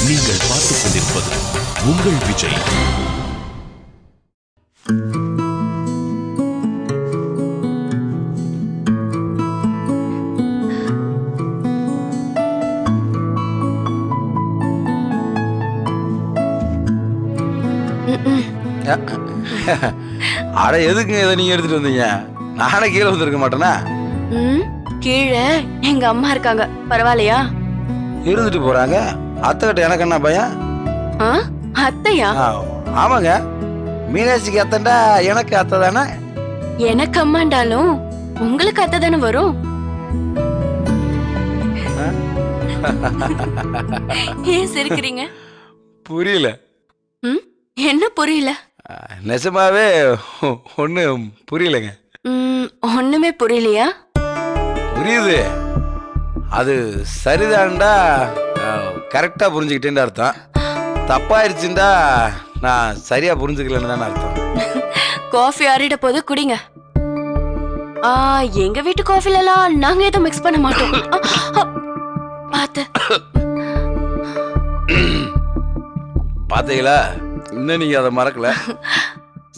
நீங்கள் பார்த்துக் கொண்டிருப்பது உங்கள் விஜய். அட எதுக்கு இதை நீங்க எடுத்துட்டு வந்தீங்க? நானே கீழே வந்திருக்க மாட்டேனா? கீழே எங்க அம்மா இருக்காங்க, பரவாயில்லையா? இருந்துட்டு போறாங்க. அத்தை கிட்ட எனக்கு என்ன பயம்? அத்தையா? ஆமாங்க, மீனாட்சிக்கு அத்தண்டா எனக்கு அத்தை தானே. எனக்கு அம்மாண்டாலும் உங்களுக்கு அத்தை தானே வரும். ஏன் சிரிக்கிறீங்க? புரியல. என்ன புரியல? நிஜமாவே ஒண்ணு புரியலங்க. ஒண்ணுமே புரியலையா? புரியுது. அது சரிதான்டா, கரெக்டா புரிஞ்சுக்கிட்டேன்னு அர்த்தம். தப்பாயிருச்சுண்டா நான் சரியா புரிஞ்சுக்கலன்னு தானே அர்த்தம். காஃபி ஆறிட போது குடிங்க. எங்க வீட்டு காஃபில எல்லாம் நாங்க எதுவும் மிக்ஸ் பண்ண மாட்டோம். பாத்து பாத்தீங்களா? இன்னும் நீங்க அதை மறக்கல.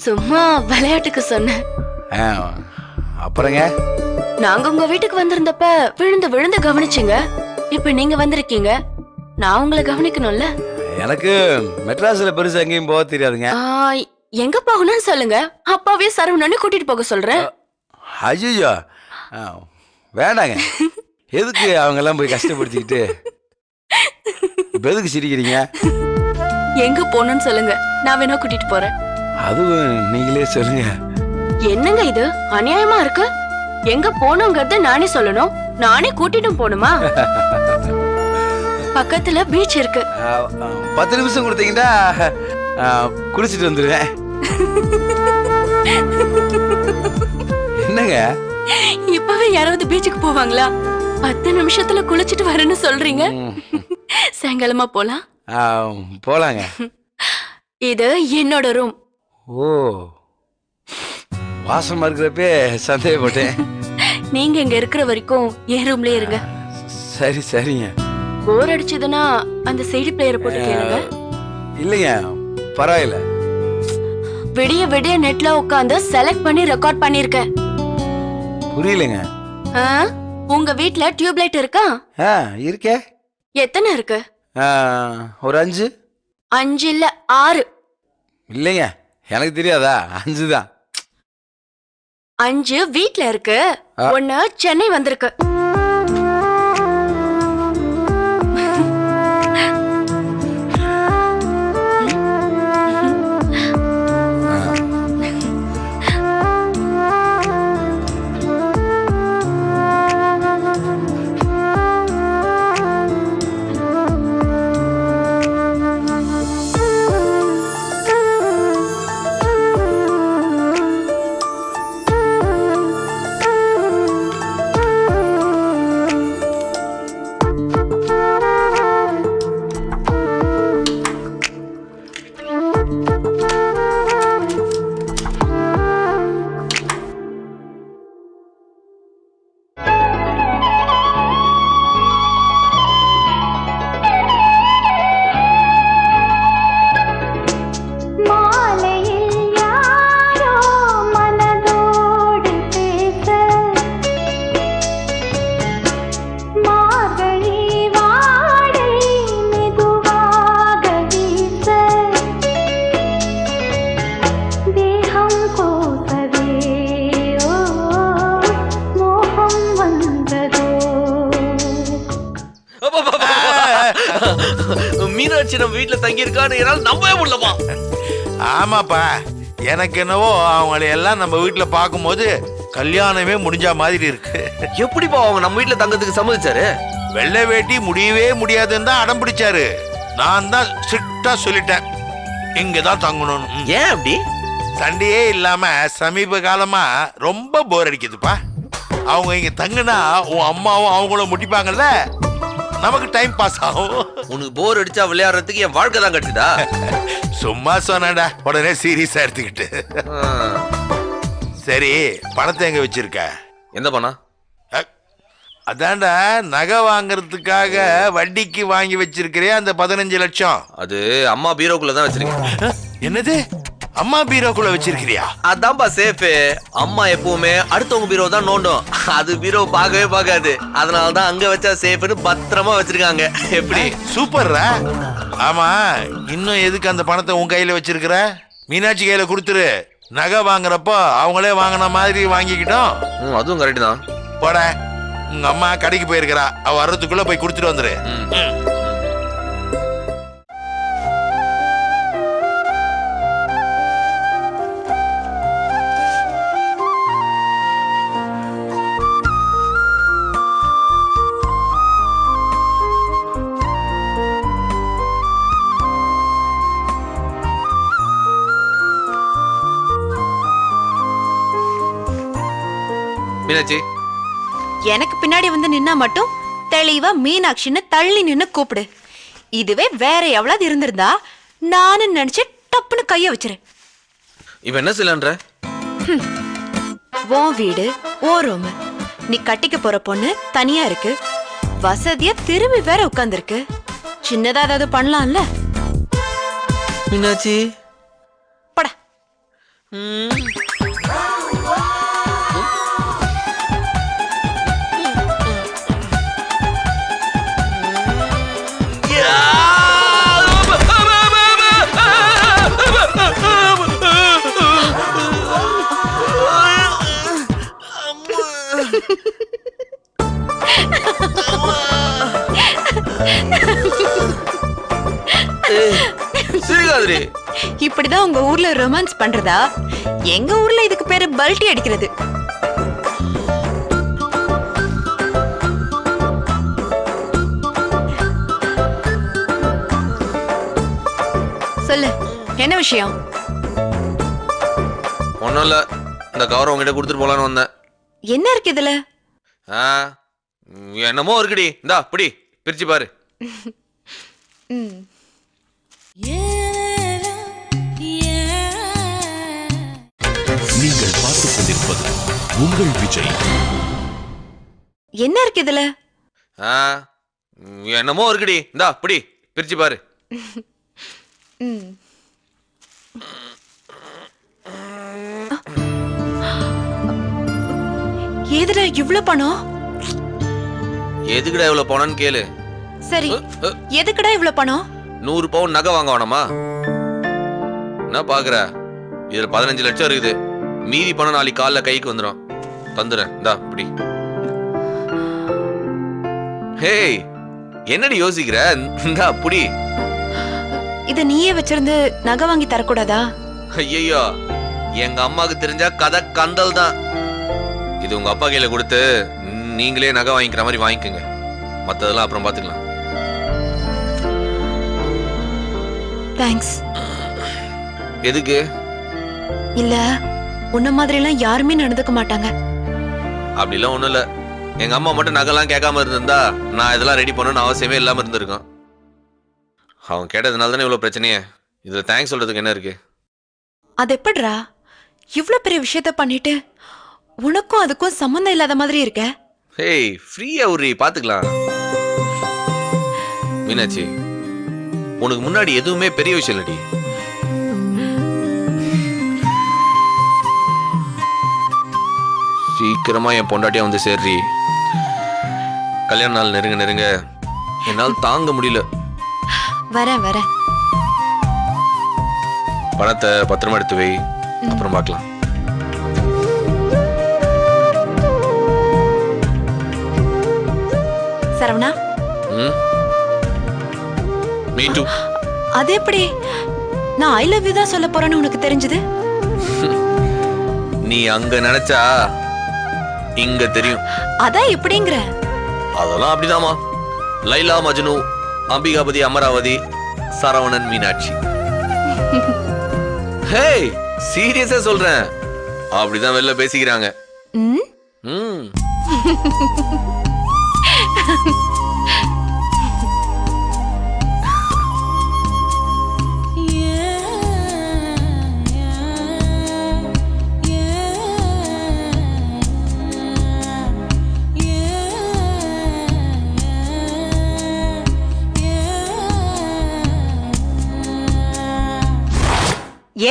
சும்மா விளையாட்டுக்கு சொன்னேன். அப்புறங்க, நாங்க உங்க வீட்டுக்கு வந்திருந்தப்ப விழுந்து விழுந்து கவனிச்சுங்க. இப்ப நீங்க வந்திருக்கீங்க, நான் உங்களை கவனிக்கணும்ல. எனக்கு மெட்ராஸ்ல பெருசா எங்கேயும் போக தெரியாதுங்க. எங்க போகணும்னு சொல்லுங்க, அப்பாவே சரவணன்னு கூட்டிட்டு போக சொல்றேன். ஐயோ வேண்டாங்க. எதுக்கு அவங்க எல்லாம் போய் கஷ்டப்படுத்திக்கிட்டு? எதுக்கு சிரிக்கிறீங்க? எங்க போகணும்னு சொல்லுங்க, நான் வேணா கூட்டிட்டு போறேன். அதுவும் நீங்களே சொல்லுங்க. என்னங்க இது அநியாயமா இருக்கு? எங்க போனோங்கிறத நானே சொல்லணும், நானே கூட்டிட்டும் போணுமா? பக்கத்துல பீச் இருக்கு. 10 நிமிஷம் கொடுத்தீங்கன்னா குளிச்சுட்டு வந்துருவேன். என்னங்க இப்பவே யாராவது பீச்சுக்கு போவாங்களா? 10 நிமிஷத்துல குளிச்சுட்டு வரேன்னு சொல்றீங்க. சாயங்காலமா போலாம். போலாங்க. இது என்னோட ரூம். ஓ, வாசமா இருக்கிறப்பே சந்தேகப்பட்டேன். நீங்க இங்க இருக்கிற வரைக்கும் என் ரூம்லயே இருங்க. சரி சரிங்க. போர் அடிச்சதுன்னா அந்த செய்தி பிளேயரை போட்டு கேளுங்க. இல்லைங்க, பரவாயில்ல. விடிய விடிய நெட்ல உட்காந்து செலக்ட் பண்ணி ரெக்கார்ட் பண்ணிருக்கேன். புரியலங்க. உங்க வீட்ல டியூப்லைட் இருக்கா? இருக்கே. எத்தனை இருக்கு? ஒரு 5. 5 இல்ல 6. இல்லைங்க, எனக்கு தெரியாதா? 5 தான். 5 வீட்ல இருக்கு, 1 சென்னை வந்திருக்கு. மீனாட்சி நம்ம வீட்டுல தங்கி இருக்கான்னு என்னால நம்பவே முடியலமா. ஆமாப்பா, எனக்கு என்னவோ அவங்களை எல்லாம் நம்ம வீட்டுல பார்க்கும்போது கல்யாணமே முடிஞ்ச மாதிரி இருக்கு. எப்படிப்பா அவங்க நம்ம வீட்டுல தங்கத்துக்கு சம்மதிச்சாரு? வெள்ளை வேட்டி முடியவே முடியாதுன்னு தான் அடம் பிடிச்சாரு. நான் தான் ஸ்ட்ரிக்டா சொல்லிட்டேன், இங்கதான் தங்கணும்னு. ஏன் அப்படி? சண்டையே இல்லாம சமீப காலமா ரொம்ப போர் அடிக்குதுப்பா. அவங்க இங்க தங்குனா உன் அம்மாவும் அவங்களும் முடிப்பாங்கல்ல, நமக்கு டைம் பாஸ் ஆகும். உனக்கு போர் அடிச்சா விளையாடுறதுக்கு என் வாழ்க்கை தான் கட்டுதா? சும்மா சொன்னடா, உடனே சீரியஸா எடுத்துக்கிட்டு. சரி, பணத்தை எங்க வச்சிருக்க? எந்த பணம்? அதான்டா நகை வாங்குறதுக்காக வட்டிக்கு வாங்கி வச்சிருக்கிறே அந்த 15 லட்சம். அது அம்மா பீரோக்குள்ள தான் வச்சிருக்கேன். என்னது அம்மா பீரோக்குள்ள வச்சிருக்கிறியா? அதான்பா சேஃபு. அம்மா எப்பவுமே அடுத்தவங்க பீரோ தான் நோண்டும். அது பீரோ பார்க்கவே பார்க்காது. அதனாலதான் அங்க வச்சா சேஃப்னு பத்திரமா வச்சிருக்காங்க. எப்படி சூப்பர்ரா. ஆமா, இன்னும் எதுக்கு அந்த பணத்தை உன் கையில வச்சிருக்கிற? மீனாட்சி கையில கொடுத்துரு. நகை வாங்குறப்போ அவங்களே வாங்கின மாதிரி வாங்கிக்கிட்டோம். அதுவும் கரெக்ட் தான். போட, உங்க அம்மா கடைக்கு போயிருக்கிறா. அவ வர்றதுக்குள்ள போய் கொடுத்துட்டு வந்துரு. மீனாட்சி, எனக்கு பின்னாடி வந்து நின்னா மட்டும் தெளிவா மீனாட்சின்னு தள்ளி நின்னு கூப்பிடு. இதுவே வேற எவ்வளவு இருந்திருந்தா நானும் நினைச்சு டப்புன்னு கைய வச்சிரு. இப்ப என்ன செய்யலான்ற? உன் வீடு ஓ ரூம், நீ கட்டிக்க போற பொண்ணு தனியா இருக்கு, வசதியா திரும்பி வேற உட்கார்ந்துருக்கு. சின்னதா ஏதாவது பண்ணலாம்ல? மீனாட்சி படா. சிரிக்காதே. இப்படிதான் உங்க ஊர்ல ரொமான்ஸ் பண்றதா? எங்க ஊர்ல இதுக்கு பேரு பல்ட்டி அடிக்கிறது. சொல்லு, என்ன விஷயம்? ஒண்ணும் இல்ல, இந்த கவரை உங்ககிட்ட கொடுத்துட்டு போலான்னு வந்தேன். என்ன இருக்கு இதுல? என்னமோ இருக்குடி. இந்தா பிடி, பிரிச்சு பாரு. நீங்கள் பார்த்துக் கொண்டிருப்பது உங்கள் விஜய். என்ன இருக்கு இதுல? என்னமோ இருக்குடி. இந்தா பிடி, பிரிச்சு பாரு. ஏதுடா இவ்ளோ பணம்? எதுக்குடா இவ்வளவு பணம்னு கேளு. சரி, எதுக்குடா இவ்ளோ பணம்? 100 பவுன் நகை வாங்க வேணாமா? என்ன பாக்குற? இதுல 15 லட்சம் இருக்குது. மீதி பணம் நாளைக்கு காலைல கைக்கு வந்துடும். தந்துறேன். இந்தா பிடி. ஹேய், என்னடி யோசிக்கிற? இந்தா புடி. இத நீயே வச்சிருந்து நகை வாங்கி தரக்கூடாதா? ஐயோ, எங்க அம்மாக்கு தெரிஞ்சா கதை கந்தல் தான். இது உங்க அப்பா கையில கொடுத்து நீங்களே நகை வாங்கிக்கிற மாதிரி வாங்கிக்கோங்க. மத்ததெல்லாம் அப்புறம் பாத்துக்கலாம். தேங்க்ஸ். எதுக்கு? இல்ல, உன்ன மாதிரி எல்லாம் யாருமே நடந்துக்க மாட்டாங்க. அப்படிலாம் ஒண்ணும் இல்ல. எங்க அம்மா மட்டும் நகைலாம் கேட்காம இருந்திருந்தா நான் இதெல்லாம் ரெடி பண்ணணும்னு அவசியமே இல்லாம இருந்திருக்கேன். அவங்க கேட்டதுனால தானே இவ்வளவு பிரச்சனையே. இதுல தேங்க்ஸ் சொல்றதுக்கு என்ன இருக்கு? அது எப்படிரா இவ்ளோ பெரிய விஷயத்த பண்ணிட்டு உனக்கும் அதுக்கும் சம்பந்தம் இல்லாத மாதிரி இருக்க? ஹேய், ஃப்ரீயா உரி, பாத்துக்கலாம். மீனாட்சி, உனக்கு முன்னாடி எதுவுமே பெரிய விஷயம் இல்லடி. சீக்கிரமா என் பொண்டாட்டியா வந்து சேர்றி. கல்யாண நாள் நெருங்க நெருங்க என்னால் தாங்க முடியல. வரேன் வரேன். பணத்தை பத்திரமா எடுத்து வை, அப்புறம் பார்க்கலாம். சரவணா. Me too. அது எப்படி? நான் ஐ லவ் யூ தான் சொல்ல போறேன்னு உனக்கு தெரிஞ்சது? நீ அங்க நினைச்சா இங்க தெரியும். அதான் எப்படிங்கிற? அதெல்லாம் அப்படிதாமா. லைலா மஜ்னு, அம்பிகாபதி அமராவதி, சரவணன் மீனாட்சி. ஹேய், சீரியஸா சொல்றேன். அப்படிதான் வெளில பேசிக்கிறாங்க.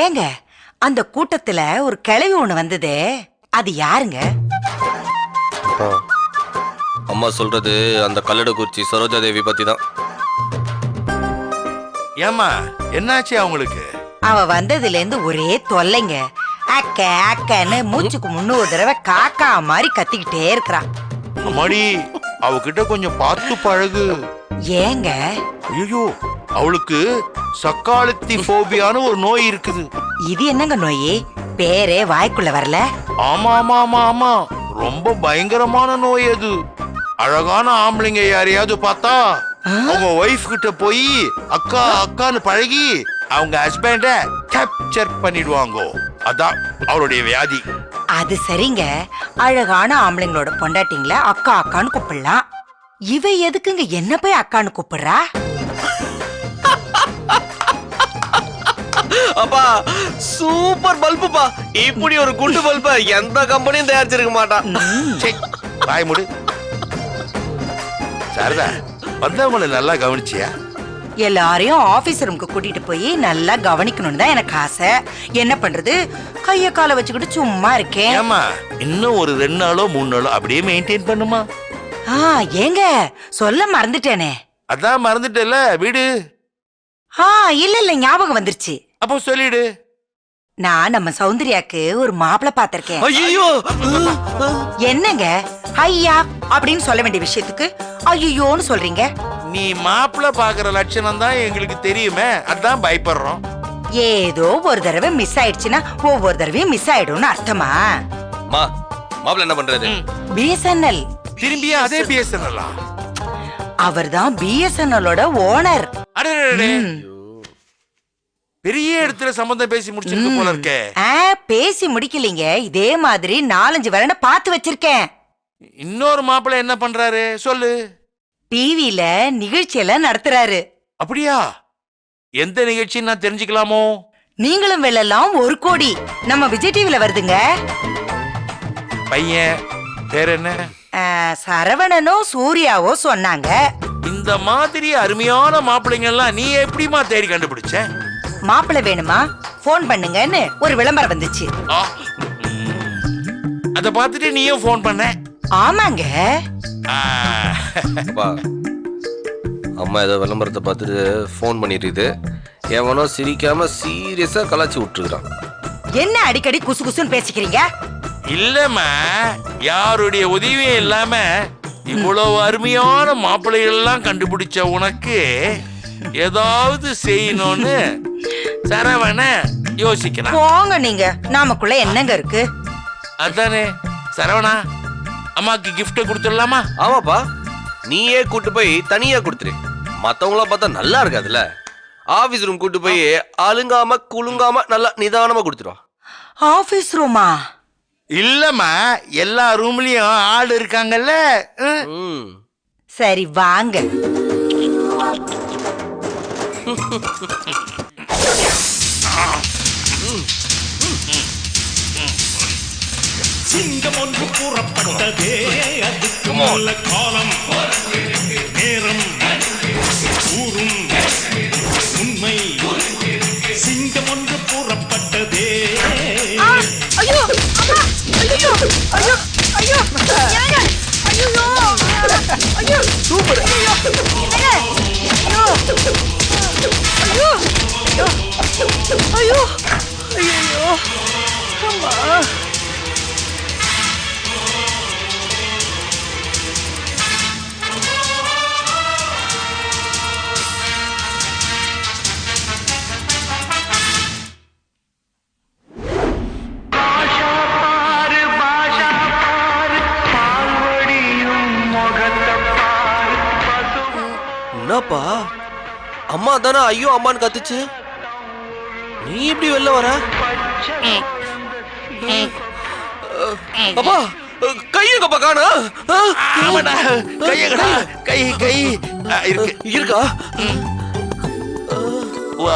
ஏங்க அந்த கூட்டத்துல ஒரு கிழவி ஒண்ணு வந்ததே, அது யாருங்க? அம்மா சொல்றது அந்த கல்லடக்குறிச்சி சரோஜா தேவி பத்தி தான். ஏமா என்னாச்சு அவங்களுக்கு? அவ வந்ததுல இருந்து ஒரே தொல்லைங்க. அக்க அக்கன்னு மூச்சுக்கு 300 தடவை காக்கா மாதிரி கத்திக்கிட்டே இருக்கிறான். அம்மாடி, அவகிட்ட கொஞ்சம் பார்த்து பழகு. ஏங்க? ஐயோ, அவளுக்கு சக்காலத்தி போபியான ஒரு நோய் இருக்குது. இது என்னங்க நோய்? பேரே வாய்க்குள்ள வரல. ஆமா ஆமா ஆமா ஆமா, ரொம்ப பயங்கரமான நோய் அது. அழகான ஆம்பளைங்க யாரையாவது பார்த்தா அவங்க ஒய்ஃப் கிட்ட போய் அக்கா அக்கான்னு பழகி அவங்க ஹஸ்பண்ட கேப்சர் பண்ணிடுவாங்க. அதான் அவளுடைய வியாதி. அது சரிங்க, அழகான ஆம்பளைங்களோட பொண்டாட்டிங்கள அக்கா அக்கான்னு கூப்பிடலாம். இவ எதுக்குங்க என்ன போய் அக்கான்னு கூப்பிடுறா? அப்பா சூப்பர் பல்புப்பா. இப்படி ஒரு குண்டு பல்ப எந்த கம்பெனியும் தயாரிச்சிருக்க மாட்டான். வாய் மூடு. சாரதா, வந்தவங்களை நல்லா கவனிச்சியா? எல்லாரையும் ஆபீஸ் ரூமுக்கு கூட்டிட்டு போய் நல்லா கவனிக்கணும்னு தான் எனக்கு ஆசை. என்ன பண்றது, கைய கால வச்சுக்கிட்டு சும்மா இருக்கேன். ஏமா இன்னும் ஒரு 2 நாளோ 3 நாளோ அப்படியே மெயின்டைன் பண்ணுமா? ஏங்க சொல்ல மறந்துட்டேனே. அதான் மறந்துட்டல வீடு. இல்ல இல்ல, ஞாபகம் வந்துருச்சு. அப்போ சொல்லிடு. நான் நம்ம சௌந்தர்யாக்கு ஒரு மாப்பிளை பாத்திருக்கேன். ஐயோ, என்னங்க ஐயா அப்படின்னு சொல்ல வேண்டிய விஷயத்துக்கு ஐயோன்னு சொல்றீங்க? நீ மாப்பிள்ள பாக்குற லட்சணம் தான் எங்களுக்கு தெரியுமே, அதான் பயப்படுறோம். ஏதோ ஒரு தடவை மிஸ் ஆயிடுச்சுன்னா ஒவ்வொரு தடவையும் மிஸ் ஆயிடும்னு அர்த்தமா? மாப்பிள்ள என்ன பண்றது? பிஎஸ்என்எல். திரும்பியா அதே பிஎஸ்என்எல்? அவர்தான் பிஎஸ்என்எலோட ஓனர். பெரிய இடத்துல சம்பந்தம் பேசி முடிச்சிருக்கு போல இருக்கே. பேசி முடிக்கலீங்க, இதே மாதிரி 4-5 வரனை பார்த்து வச்சிருக்கேன். இன்னொரு மாப்பிள்ள என்ன பண்றாரு சொல்லு? டிவில நிகழ்ச்சியெல்லாம் நடத்துறாரு. அப்படியா? எந்த நிகழ்ச்சின்னு நான் தெரிஞ்சுக்கலாமோ? நீங்களும் வெல்லலாம் 1 கோடி நம்ம விஜய் டிவில வருதுங்க. பையன் பேர் என்ன? சரவணனோ சூர்யாவோ சொன்னாங்க. இந்த மாதிரி அருமையான மாப்பிள்ளைங்க எல்லாம் நீ எப்படிமா தேடி கண்டுபிடிச்ச? மாப்பிள்ளை வேணுமா போன் பண்ணுங்கன்னு ஒரு விளம்பரம் வந்துச்சு. அத பார்த்துட்டு நீயும் போன் பண்ண? ஆமாங்க. அம்மா ஏதோ விளம்பரத்தை பார்த்துட்டு போன் பண்ணிட்டு எவனோ சிரிக்காம சீரியஸா கலாச்சி விட்டுருக்கான். என்ன அடிக்கடி குசு குசுன்னு பேசிக்கிறீங்க? இல்லம்மா, யாருடைய உதவியும் இல்லாம இவ்வளவு அருமையான மாப்பிள்ளைகள் எல்லாம் கண்டுபிடிச்ச உனக்கு ஏதாவது செய்யணும்னு சரவண யோசிக்கலாம். போங்க நீங்க, நாமக்குள்ள என்னங்க இருக்கு? அதானே சரவணா, அம்மாக்கு கிஃப்ட் கொடுத்துடலாமா? ஆமாப்பா, நீயே கூட்டு போய் தனியா கொடுத்துரு. மத்தவங்கள பார்த்தா நல்லா இருக்காதுல்ல. ஆபீஸ் ரூம் கூட்டு போய் அலுங்காம குலுங்காம நல்லா நிதானமா கொடுத்துருவா. ஆபீஸ் ரூமா? இல்லம்மா, எல்லா ரூம்லயும் ஆள் இருக்காங்கல்ல. சரி வாங்க. சிங்கம் ஒன்று கூறப்பட்டதே, அதுக்கு நல்ல காலம் நேரம் ஊரும் உண்மை. சிங்கம் ஒன்று கூறப்பட்டதே. ஐயோ அம்மா, ஐயோ ஐயோ ஐயோ ஏங்க, ஐயோ ஐயோ சூப்பர், ஐயோ ஐயோ ஐயோ ஐயோ ஐயோ அம்மா. என்னப்பா, அம்மா தானே ஐயோ அம்மான்னு கத்துச்சு, நீ இப்படி வெளில வர? அப்பா கையப்பா காணா? கை கை இருக்கா?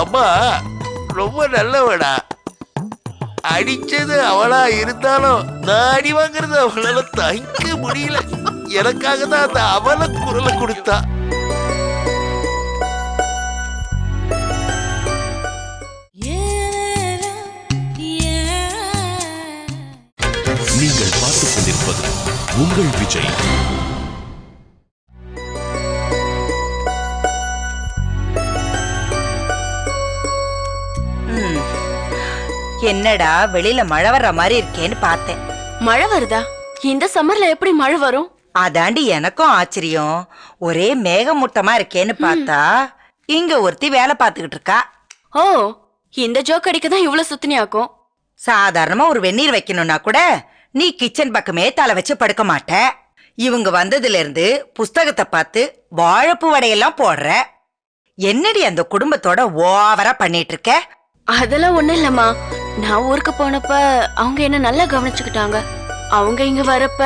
அம்மா ரொம்ப நல்லவடா. அடிச்சது அவளா இருந்தாலும் நான் அடி வாங்குறது அவளால தாங்கிக்க முடியல. எனக்காக தான் அந்த அவளை குரலை கொடுத்தா. விஜய். என்னடா வெளியில மழை வர்ற மாதிரி இருக்கேன்னு பார்த்தேன். மழை வருதா? இந்த சம்மர்ல எப்படி மழை வரும்? அதாண்டி எனக்கும் ஆச்சரியம். ஒரே மேகமூட்டமா இருக்கேன்னு பார்த்தா இங்க ஒருத்தி வேலை பார்த்துக்கிட்டு இருக்கா. ஓ, இந்த ஜோக் அடிக்க தான் இவ்வளவு சுத்தினியாக்கும். சாதாரணமா ஒரு வெந்நீர் வைக்கணும்னா கூட நீ கிச்சன் பக்கமே தலை வச்சு படுக்க மாட்ட. இவங்க வந்ததுல இருந்து புஸ்தகத்தை பார்த்து வாழைப்பூ வடையெல்லாம் போடுற. என்னடி அந்த குடும்பத்தோட ஓவரா பண்ணிட்டு இருக்க? அதெல்லாம் ஒண்ணும் இல்லம்மா. நான் ஊருக்கு போனப்ப அவங்க என்ன நல்லா கவனிச்சுக்கிட்டாங்க. அவங்க இங்க வரப்ப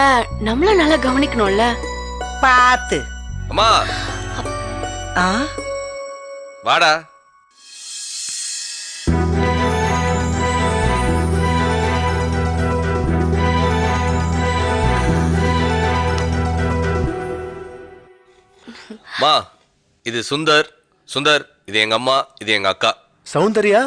நம்மள நல்லா கவனிக்கணும்ல. பாத்து அம்மா ஆ வாடா. மா, இது சுந்தர். சுந்தர், இது எங்க அம்மா, இது எங்க அக்கா. சௌந்தர்யா.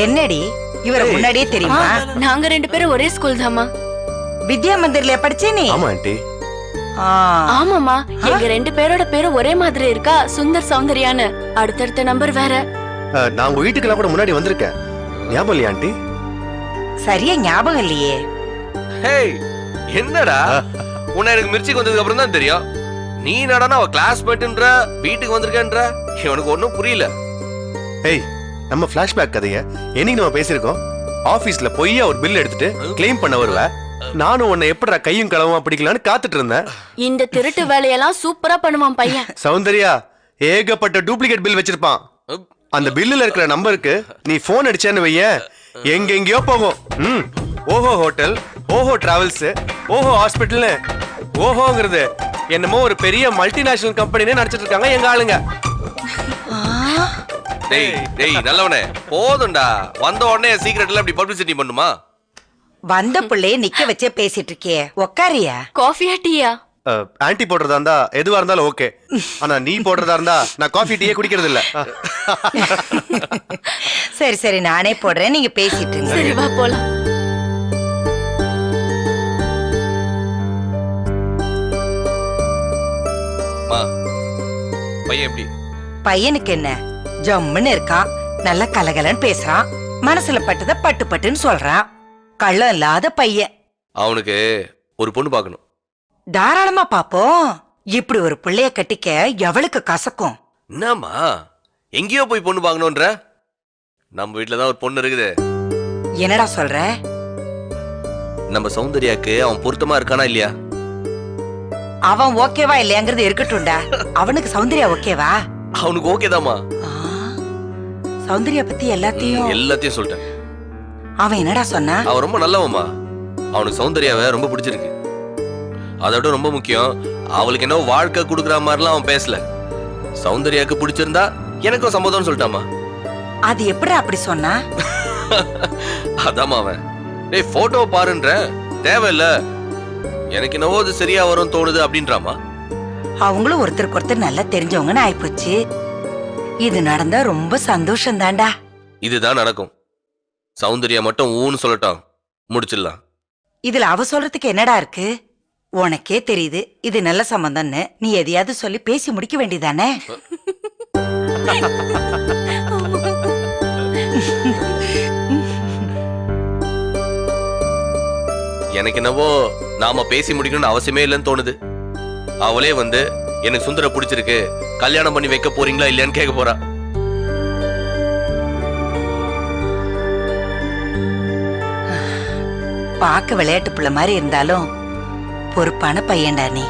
என்னடி இவரை முன்னாடியே தெரியுமா? நாங்க 2 பேரும் ஒரே ஸ்கூல் தாமா. வித்யா மந்திர்ல படிச்சே நீ? ஆமா ஆண்டி. ஆமாமா, எங்க 2 பேரோட பேரும் ஒரே மாதிரி இருக்கா, சுந்தர் சௌந்தர்யான்னு. அடுத்தடுத்த நம்பர் வேற. நான் உங்க வீட்டுக்கெல்லாம் கூட முன்னாடி வந்திருக்கேன். ஞாபகம் இல்லையா ஆண்டி? சரியா ஞாபகம் இல்லையே. ஹேய், என்னடா உன்னை எனக்கு மிர்ச்சிக்கு வந்ததுக்கு அப்புறம் தான் தெரியும். நீ நடனா அவ கிளாஸ்மேட்ன்ற வீட்டுக்கு வந்திருக்கேன்ற எனக்கு ஒன்னும் புரியல. ஏய், நம்ம பிளாஷ்பேக் கதைய என்னைக்கு நம்ம பேசியிருக்கோம். ஆபீஸ்ல பொய்யா ஒரு பில் எடுத்துட்டு கிளைம் பண்ண வருவ. நானும் உன்னை எப்படா கையும் களவுமா பிடிக்கலான்னு காத்துட்டு இருந்தேன். இந்த திருட்டு வேலையெல்லாம் சூப்பரா பண்ணுவான் பையன். சௌந்தர்யா ஏகப்பட்ட டூப்ளிகேட் பில் வச்சிருப்பான். அந்த பில்லுல இருக்கிற நம்பருக்கு நீ போன் அடிச்சேன்னு வைய, எங்கெங்கயோ போகும். ஓஹோ ஹோட்டல், ஓஹோ டிராவல்ஸ், ஓஹோ ஹாஸ்பிட்டல். ஓஹோங்கிறது என்னமோ ஒரு பெரிய மல்டிநேஷனல் கம்பெனினே நடத்திட்டு இருக்காங்க எங்க ஆளுங்க. டேய் டேய் நல்லவனே, போதும்டா. வந்த உடனே சீக்ரெட்ல இப்படி பப்ளிசிட்டி பண்ணுமா? வந்த பிள்ளைய நிக்க வச்சே பேசிட்டு இருக்கே, உக்காரியா? காஃபியா டீயா? ஆன்டி போடுறதா இருந்தா எதுவா இருந்தாலும் ஓகே. ஆனா நீ போடுறதா இருந்தா நான் காஃபி டீயே குடிக்கிறது இல்ல. சரி சரி, நானே போடுறேன், நீங்க பேசிட்டு இருங்க. சரி வா போலாம். மா, பையன் எப்படி? பையனுக்கு என்ன, ஜம்முன்னு இருக்கான். நல்ல கலகலன்னு பேசுறான். மனசுல பட்டத பட்டு பட்டுன்னு சொல்றான். கள்ளம் இல்லாத பையன். அவனுக்கு ஒரு பொண்ணு பார்க்கணும். தாராளமா பாப்போம். இப்படி ஒரு பிள்ளைய கட்டிக்க எவளுக்கு கசக்கும்? என்னம்மா எங்கேயோ போய் பொண்ணு பார்க்கணும்ன்ற? நம்ம வீட்டுலதான் ஒரு பொண்ணு இருக்குது. என்னடா சொல்ற? நம்ம சௌந்தர்யாக்கு அவன் பொருத்தமா இருக்கானா இல்லையா? அவன் ஓகேவா இல்லையாங்கிறது இருக்கட்டும்டா. அவனுக்கு சௌந்தர்யா ஓகேவா? அவனுக்கு ஓகேதாமா. சௌந்தர்யா பத்தி எல்லாத்தையும் சொல்லிட்டேன். அவன் என்னடா சொன்னா? அவன் ரொம்ப நல்லவமா. அவனுக்கு சௌந்தர்யாவை ரொம்ப பிடிச்சிருக்கு. அதோட ரொம்ப முக்கியம், அவளுக்கு என்ன வாழ்க்கை கொடுக்குற மாதிரிலாம் அவன் பேசல. சௌந்தர்யாக்கு பிடிச்சிருந்தா எனக்கும் சம்மதம்னு சொல்லிட்டாமா. அது எப்படி அப்படி சொன்னா? அதாமா அவன், டேய் போட்டோ பாருன்ற, தேவையில்ல எனக்கு என்னவோ அது சரியா வரும் தோணுது அப்படின்றாமா. அவங்களும் ஒருத்தருக்கு ஒருத்தர் நல்லா தெரிஞ்சவங்கன்னு ஆயிப்போச்சு. இது நடந்தா ரொம்ப சந்தோஷம் தான்டா. இதுதான் நடக்கும். சௌந்தர்யா மட்டும் ஊன்னு சொல்லட்டும், முடிச்சிடலாம். இதுல அவ சொல்றதுக்கு என்னடா இருக்கு? உனக்கே தெரியுது இது நல்ல சம்பந்தம்னு. நீ எதையாவது சொல்லி பேசி முடிக்க வேண்டியதானே? எனக்கு என்னவோ நாம பேசி முடிக்கணும்னு அவசியமே இல்லைன்னு தோணுது. அவளே வந்து எனக்கு சுந்தர பிடிச்சிருக்கு, கல்யாணம் பண்ணி வைக்க போறீங்களா இல்லையான்னு கேட்க போறா. பாக்க விளையாட்டு பிள்ளை மாதிரி இருந்தாலும் பொறுப்பான பையன்டா நீ.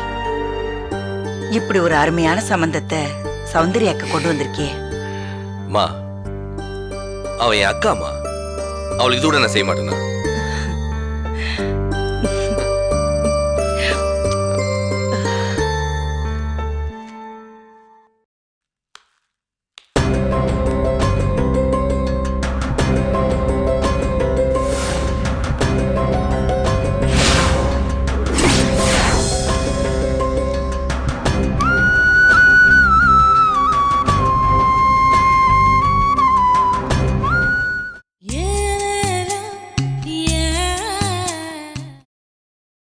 இப்படி ஒரு அருமையான சம்பந்தத்தை சௌந்தர்யாக்கு கொண்டு வந்திருக்கியே. மா, அவன் என் அக்காமா. அவளுக்கு இது கூட நான் செய்ய மாட்டேனா?